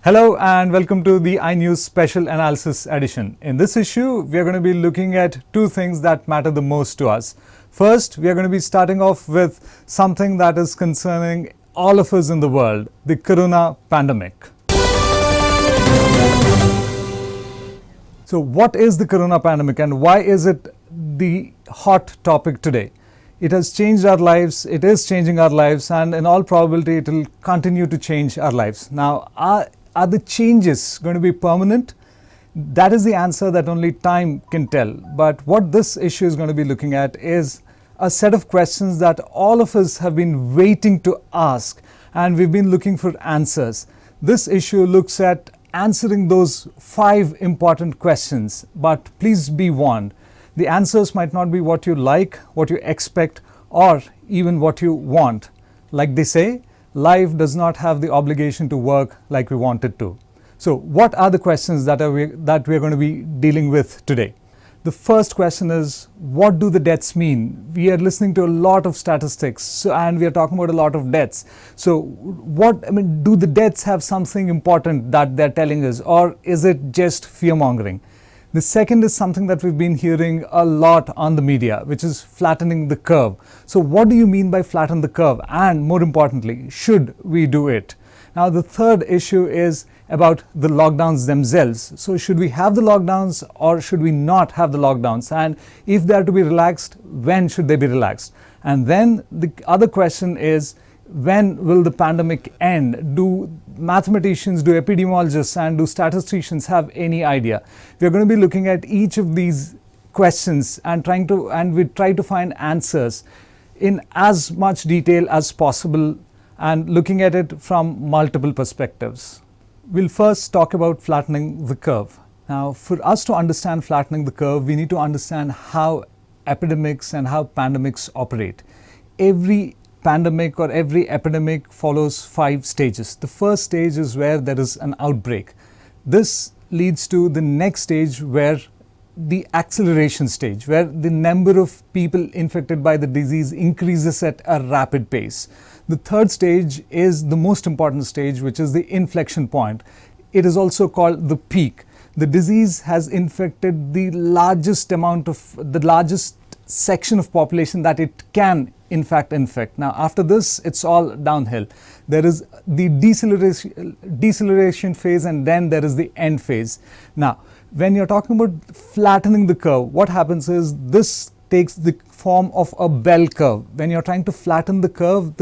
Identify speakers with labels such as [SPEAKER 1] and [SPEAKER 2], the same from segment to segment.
[SPEAKER 1] Hello and welcome to the iNews Special Analysis Edition. In this issue, we are going to be looking at two things that matter the most to us. First, we are going to be starting off with something that is concerning all of us in the world, the corona pandemic. So what is the corona pandemic and why is it the hot topic today? It has changed our lives, it is changing our lives, and in all probability it will continue to change our lives. Now, are the changes going to be permanent? That is the answer that only time can tell. But what this issue is going to be looking at is a set of questions that all of us have been waiting to ask, and we've been looking for answers. This issue looks at answering those 5 important questions, but please be warned, the answers might not be what you like, what you expect, or even what you want. Like they say, life does not have the obligation to work like we want it to. So what are the questions that we are going to be dealing with today? The first question is, what do the deaths mean? We are listening to a lot of statistics and we are talking about a lot of deaths. So do the deaths have something important that they're telling us, or is it just fear-mongering? The second is something that we've been hearing a lot on the media, which is flattening the curve. So what do you mean by flatten the curve? And more importantly, should we do it? Now, the third issue is about the lockdowns themselves. So should we have the lockdowns or should we not have the lockdowns? And if they are to be relaxed, when should they be relaxed? And then the other question is, when will the pandemic end? Do mathematicians, do epidemiologists, and do statisticians have any idea? We are going to be looking at each of these questions and we try to find answers in as much detail as possible and looking at it from multiple perspectives. We'll first talk about flattening the curve. Now, for us to understand flattening the curve, we need to understand how epidemics and how pandemics operate. Every pandemic or every epidemic follows 5 stages. The first stage is where there is an outbreak. This leads to the next stage, where the acceleration stage, where the number of people infected by the disease increases at a rapid pace. The third stage is the most important stage, which is the inflection point. It is also called the peak. The disease has infected the largest section of population that it can in fact infect. Now, after this, it's all downhill. There is the deceleration phase and then there is the end phase. Now, when you're talking about flattening the curve, what happens is this takes the form of a bell curve. When you're trying to flatten the curve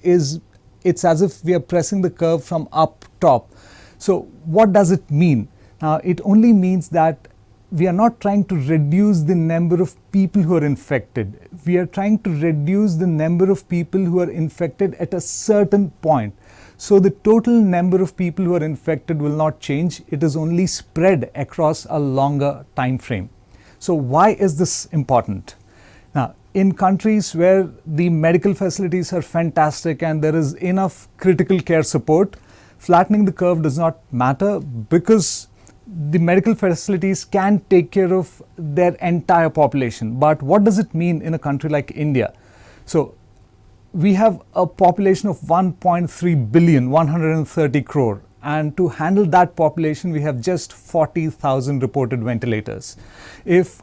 [SPEAKER 1] it's as if we are pressing the curve from up top. So what does it mean? Now, it only means that we are not trying to reduce the number of people who are infected. We are trying to reduce the number of people who are infected at a certain point. So the total number of people who are infected will not change. It is only spread across a longer time frame. So why is this important? Now, in countries where the medical facilities are fantastic and there is enough critical care support, flattening the curve does not matter because the medical facilities can take care of their entire population. But what does it mean in a country like India? So we have a population of 1.3 billion, 130 crore. And to handle that population, we have just 40,000 reported ventilators. If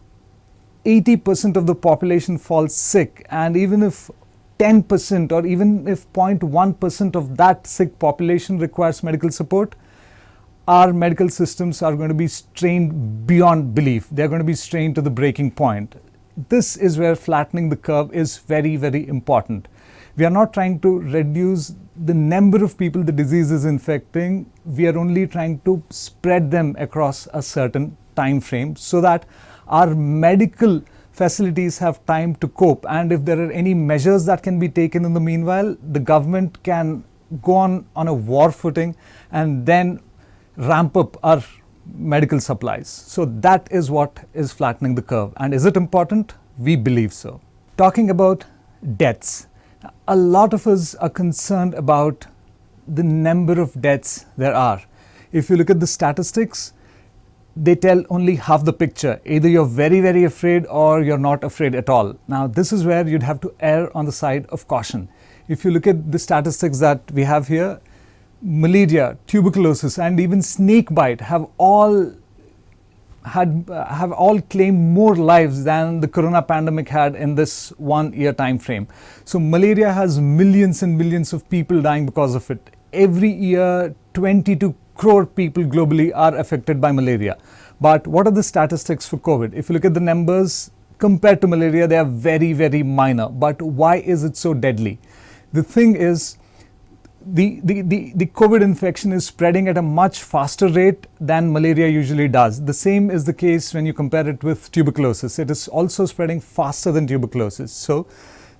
[SPEAKER 1] 80% of the population falls sick, and even if 10% or even if 0.1% of that sick population requires medical support, our medical systems are going to be strained beyond belief. They're going to be strained to the breaking point. This is where flattening the curve is very, very important. We are not trying to reduce the number of people the disease is infecting. We are only trying to spread them across a certain time frame so that our medical facilities have time to cope. And if there are any measures that can be taken in the meanwhile, the government can go on a war footing and then ramp up our medical supplies. So that is what is flattening the curve. And is it important? We believe so. Talking about deaths, a lot of us are concerned about the number of deaths there are. If you look at the statistics, they tell only half the picture. Either you're very, very afraid or you're not afraid at all. Now, this is where you'd have to err on the side of caution. If you look at the statistics that we have here, malaria, tuberculosis, and even snake bite have all claimed more lives than the corona pandemic had in this 1 year time frame. So malaria has millions and millions of people dying because of it. Every year 22 crore people globally are affected by malaria. But what are the statistics for COVID? If you look at the numbers compared to malaria, they are very, very minor. But why is it so deadly? The thing is, the COVID infection is spreading at a much faster rate than malaria usually does. The same is the case when you compare it with tuberculosis. It is also spreading faster than tuberculosis. So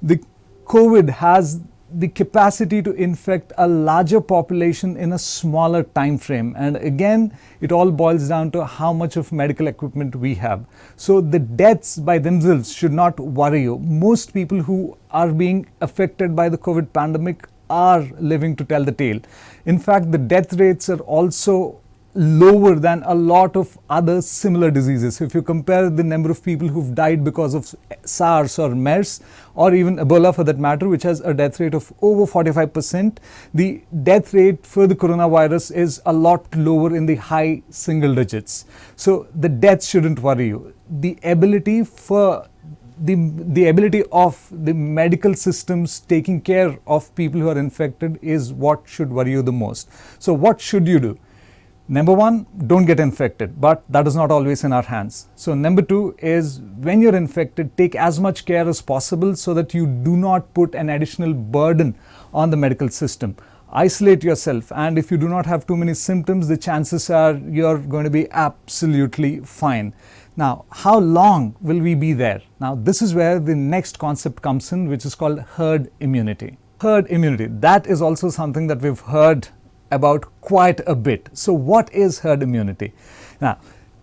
[SPEAKER 1] the COVID has the capacity to infect a larger population in a smaller time frame. And again, it all boils down to how much of medical equipment we have. So the deaths by themselves should not worry you. Most people who are being affected by the COVID pandemic are living to tell the tale. In fact, the death rates are also lower than a lot of other similar diseases. If you compare the number of people who've died because of SARS or MERS, or even Ebola for that matter, which has a death rate of over 45%, the death rate for the coronavirus is a lot lower, in the high single digits. So the deaths shouldn't worry you. The ability of the medical systems taking care of people who are infected is what should worry you the most. So what should you do? Number one, don't get infected, but that is not always in our hands. So number two is, when you're infected, take as much care as possible so that you do not put an additional burden on the medical system. Isolate yourself, and if you do not have too many symptoms, the chances are you're going to be absolutely fine. Now, how long will we be there? Now, this is where the next concept comes in, which is called herd immunity. Herd immunity, that is also something that we've heard about quite a bit. So what is herd immunity? Now,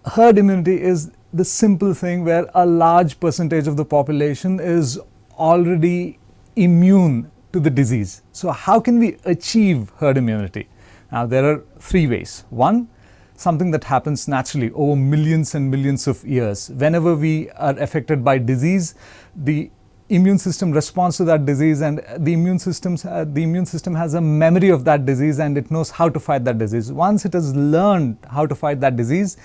[SPEAKER 1] herd immunity is the simple thing where a large percentage of the population is already immune to the disease. So how can we achieve herd immunity? Now, there are three ways. One, something that happens naturally over millions and millions of years. Whenever we are affected by disease, the immune system responds to that disease, and the immune system has a memory of that disease, and it knows how to fight that disease. Once it has learned how to fight that disease,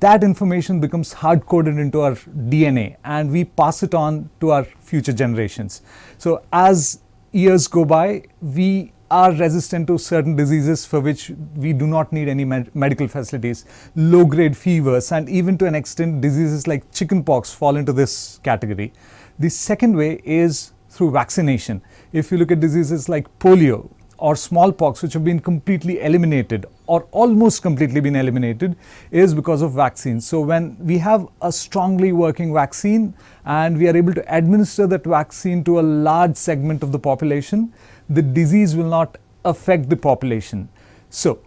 [SPEAKER 1] that information becomes hard coded into our DNA, and we pass it on to our future generations. So as years go by, we are resistant to certain diseases for which we do not need any medical facilities. Low-grade fevers, and even to an extent diseases like chickenpox fall into this category. The second way is through vaccination. If you look at diseases like polio or smallpox, which have been completely eliminated or almost completely been eliminated, is because of vaccines. So when we have a strongly working vaccine and we are able to administer that vaccine to a large segment of the population, the disease will not affect the population. So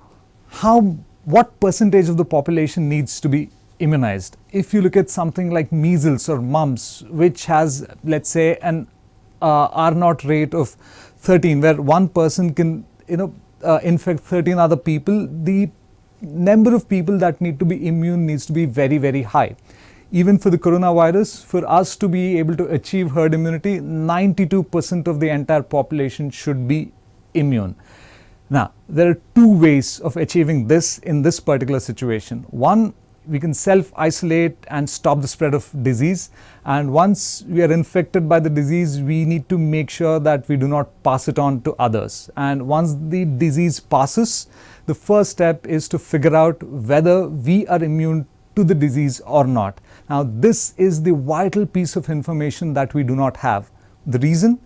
[SPEAKER 1] what percentage of the population needs to be immunized? If you look at something like measles or mumps, which has, let's say, an R0 rate of 13, where one person can infect 13 other people, the number of people that need to be immune needs to be very, very high. Even for the coronavirus, for us to be able to achieve herd immunity, 92% of the entire population should be immune. Now, there are two ways of achieving this in this particular situation. One, we can self-isolate and stop the spread of disease. And once we are infected by the disease, we need to make sure that we do not pass it on to others. And once the disease passes, the first step is to figure out whether we are immune to the disease or not. Now, this is the vital piece of information that we do not have. The reason?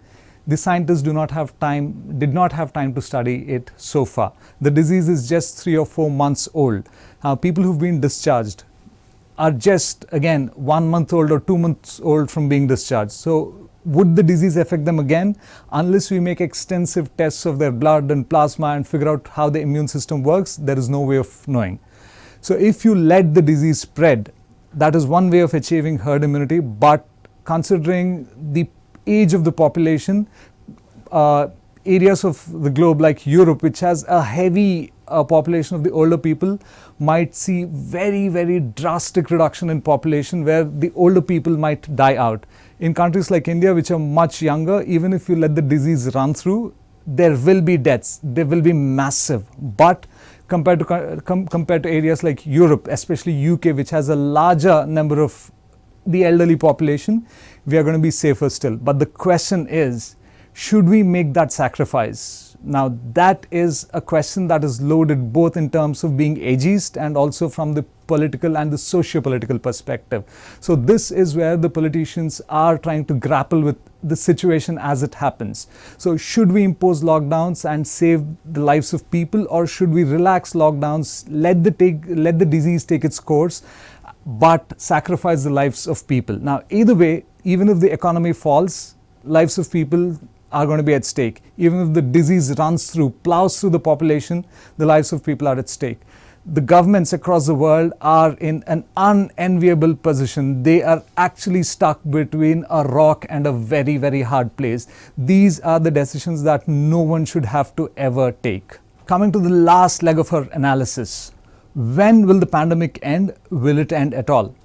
[SPEAKER 1] The scientists did not have time to study it so far. The disease is just 3 or 4 months old. Now, people who've been discharged are just, again, 1 month old or 2 months old from being discharged. So would the disease affect them again? Unless we make extensive tests of their blood and plasma and figure out how the immune system works, there is no way of knowing. So if you let the disease spread, that is one way of achieving herd immunity. But considering the age of the population, areas of the globe like Europe, which has a heavy population of the older people, might see very, very drastic reduction in population, where the older people might die out. In countries like India, which are much younger, even if you let the disease run through, there will be deaths, they will be massive, but compared to areas like Europe, especially UK, which has a larger number of the elderly population, we are going to be safer still. But the question is, should we make that sacrifice? Now, that is a question that is loaded both in terms of being ageist and also from the political and the socio-political perspective. So this is where the politicians are trying to grapple with the situation as it happens. So should we impose lockdowns and save the lives of people, or should we relax lockdowns, let the disease take its course, but sacrifice the lives of people? Now, either way, even if the economy falls, lives of people are going to be at stake. Even if the disease plows through the population, the lives of people are at stake. The governments across the world are in an unenviable position. They are actually stuck between a rock and a very, very hard place. These are the decisions that no one should have to ever take. Coming to the last leg of our analysis, when will the pandemic end? Will it end at all?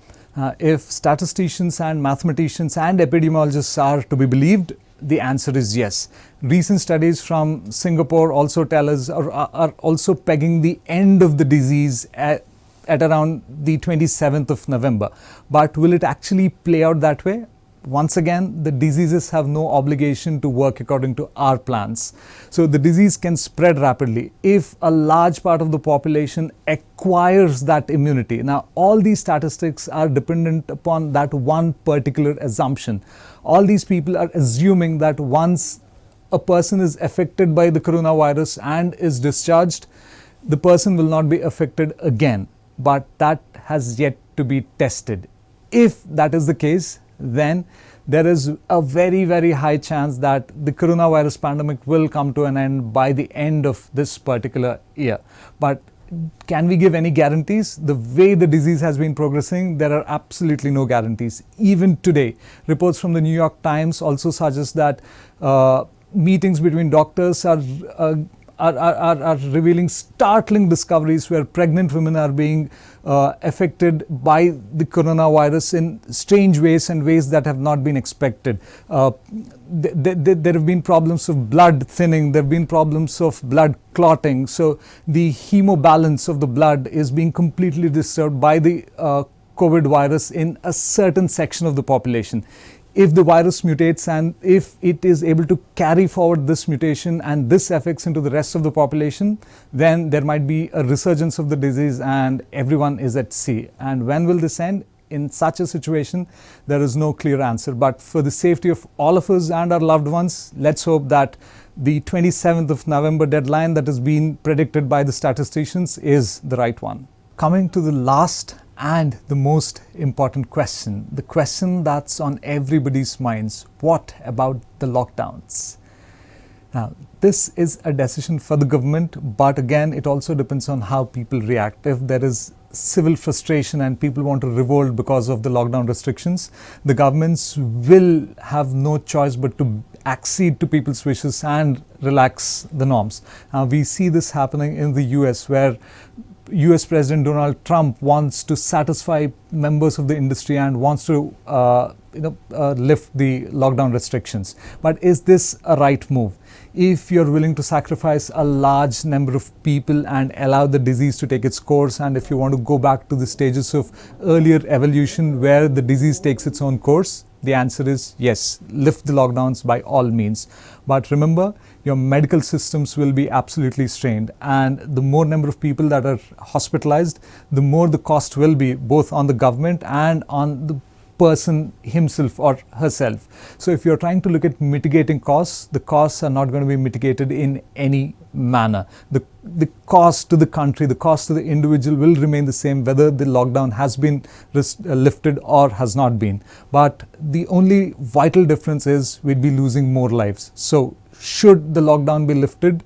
[SPEAKER 1] If statisticians and mathematicians and epidemiologists are to be believed, the answer is yes. Recent studies from Singapore also tell us, or are also pegging the end of the disease at around the 27th of November. But will it actually play out that way? Once again, the diseases have no obligation to work according to our plans. So the disease can spread rapidly if a large part of the population acquires that immunity. Now, all these statistics are dependent upon that one particular assumption. All these people are assuming that once a person is affected by the coronavirus and is discharged, the person will not be affected again. But that has yet to be tested. If that is the case, then there is a very, very high chance that the coronavirus pandemic will come to an end by the end of this particular year. But can we give any guarantees? The way the disease has been progressing, there are absolutely no guarantees. Even today, reports from the New York Times also suggest that meetings between doctors are revealing startling discoveries where pregnant women are being affected by the coronavirus in strange ways and ways that have not been expected. There have been problems of blood thinning, there have been problems of blood clotting. So the hemobalance of the blood is being completely disturbed by the COVID virus in a certain section of the population. If the virus mutates and if it is able to carry forward this mutation and this affects into the rest of the population, then there might be a resurgence of the disease and everyone is at sea. And when will this end? In such a situation, there is no clear answer. But for the safety of all of us and our loved ones, let's hope that the 27th of November deadline that has been predicted by the statisticians is the right one. Coming to the last and the most important question, the question that's on everybody's minds: what about the lockdowns? Now, this is a decision for the government, but again, it also depends on how people react. If there is civil frustration and people want to revolt because of the lockdown restrictions, the governments will have no choice but to accede to people's wishes and relax the norms. We see this happening in the US, where US President Donald Trump wants to satisfy members of the industry and wants to lift the lockdown restrictions. But is this a right move? If you're willing to sacrifice a large number of people and allow the disease to take its course, and if you want to go back to the stages of earlier evolution where the disease takes its own course, the answer is yes, lift the lockdowns by all means. But remember, your medical systems will be absolutely strained, and the more number of people that are hospitalized, the more the cost will be both on the government and on the person himself or herself. So if you're trying to look at mitigating costs, the costs are not going to be mitigated in any manner. The cost to the country, the cost to the individual will remain the same whether the lockdown has been lifted or has not been. But the only vital difference is we'd be losing more lives. So should the lockdown be lifted?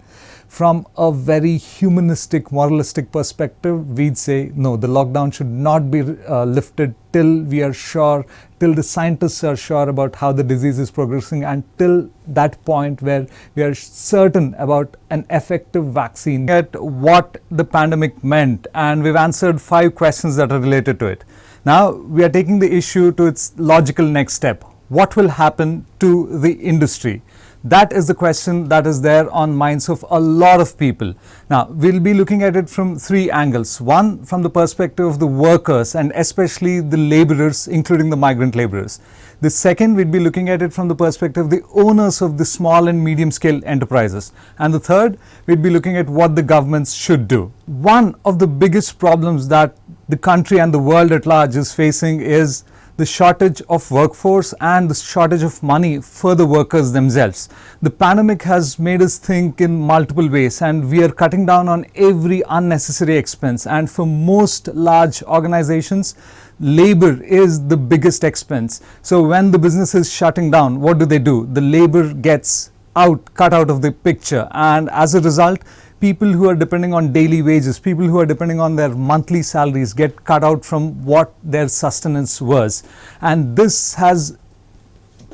[SPEAKER 1] From a very humanistic, moralistic perspective, we'd say no, the lockdown should not be lifted till we are sure, till the scientists are sure about how the disease is progressing, and till that point where we are certain about an effective vaccine. At what the pandemic meant, and we've answered 5 questions that are related to it. Now we are taking the issue to its logical next step. What will happen to the industry? That is the question that is there on minds of a lot of people. Now, we'll be looking at it from three angles. One, from the perspective of the workers and especially the laborers, including the migrant laborers. The second, we'd be looking at it from the perspective of the owners of the small and medium scale enterprises. And the third, we'd be looking at what the governments should do. One of the biggest problems that the country and the world at large is facing is the shortage of workforce and the shortage of money for the workers themselves. The pandemic has made us think in multiple ways, and we are cutting down on every unnecessary expense. And for most large organizations, labor is the biggest expense. So when the business is shutting down, what do? The labor gets cut out of the picture, and as a result, people who are depending on daily wages, people who are depending on their monthly salaries get cut out from what their sustenance was. And this has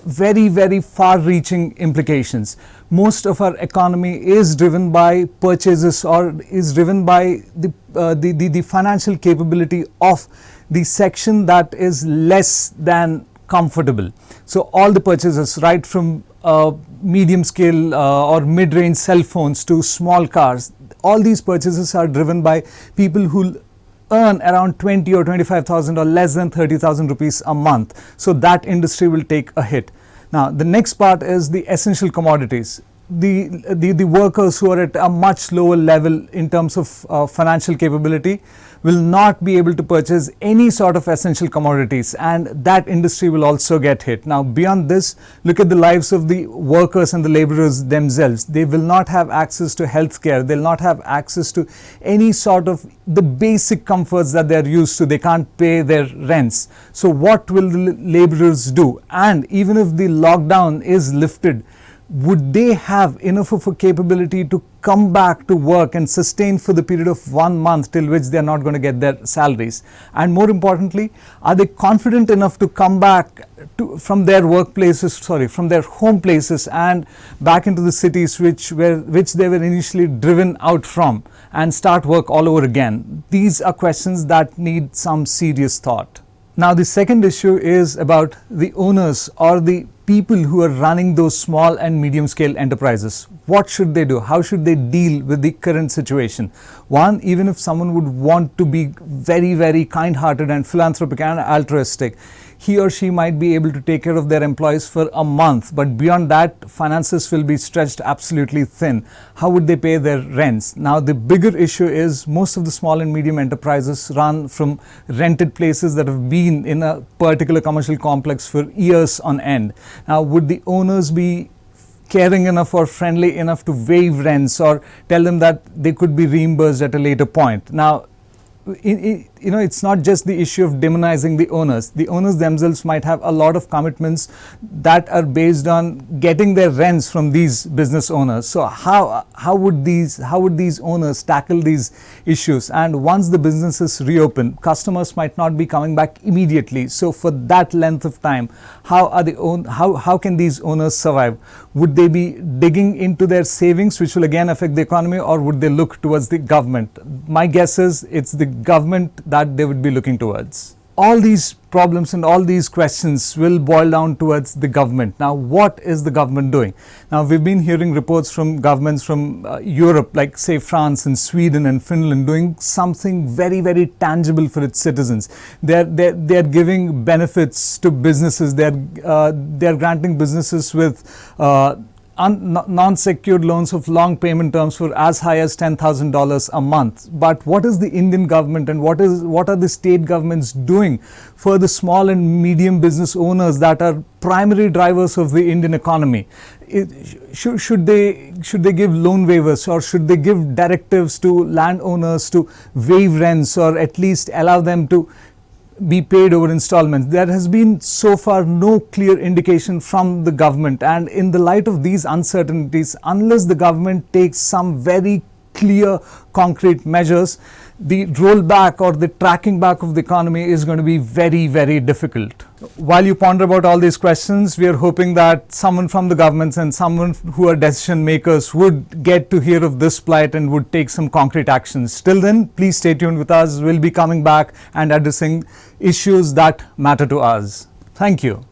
[SPEAKER 1] very, very far-reaching implications. Most of our economy is driven by purchases or is driven by the financial capability of the section that is less than comfortable. So all the purchases, right from medium scale or mid-range cell phones to small cars, all these purchases are driven by people who earn around 20 or 25,000 or less than 30,000 rupees a month. So that industry will take a hit. Now, the next part is the essential commodities. The workers who are at a much lower level in terms of financial capability will not be able to purchase any sort of essential commodities, and that industry will also get hit. Now, beyond this, look at the lives of the workers and the laborers themselves. They will not have access to healthcare. They'll not have access to any sort of the basic comforts that they're used to. They can't pay their rents. So what will the laborers do? And even if the lockdown is lifted, would they have enough of a capability to come back to work and sustain for the period of 1 month till which they are not going to get their salaries? And more importantly, are they confident enough to come back from their workplaces, from their home places and back into the cities which they were initially driven out from and start work all over again? These are questions that need some serious thought. Now, the second issue is about the owners or the people who are running those small and medium scale enterprises. What should they do? How should they deal with the current situation? One, even if someone would want to be very, very kind-hearted and philanthropic and altruistic, he or she might be able to take care of their employees for a month, but beyond that, finances will be stretched absolutely thin. How would they pay their rents? Now, the bigger issue is most of the small and medium enterprises run from rented places that have been in a particular commercial complex for years on end. Now, would the owners be caring enough or friendly enough to waive rents or tell them that they could be reimbursed at a later point? Now, it's not just the issue of demonizing the owners. The owners themselves might have a lot of commitments that are based on getting their rents from these business owners. So how would these owners tackle these issues? And once the businesses reopen, customers might not be coming back immediately. So for that length of time, how can these owners survive? Would they be digging into their savings, which will again affect the economy, or would they look towards the government? My guess is it's the government that they would be looking towards. All these problems and all these questions will boil down towards the government. Now, what is the government doing? Now, we've been hearing reports from governments from Europe, like say France and Sweden and Finland, doing something very, very tangible for its citizens. They're giving benefits to businesses. They're granting businesses with non-secured loans of long payment terms for as high as $10,000 a month. But what is the Indian government and what are the state governments doing for the small and medium business owners that are primary drivers of the Indian economy? Should they give loan waivers, or should they give directives to landowners to waive rents, or at least allow them to be paid over installments? There has been so far no clear indication from the government, and in the light of these uncertainties, unless the government takes some very clear concrete measures, the rollback or the tracking back of the economy is going to be very, very difficult. While you ponder about all these questions, we are hoping that someone from the governments and someone who are decision makers would get to hear of this plight and would take some concrete actions. Till then, please stay tuned with us. We'll be coming back and addressing issues that matter to us. Thank you.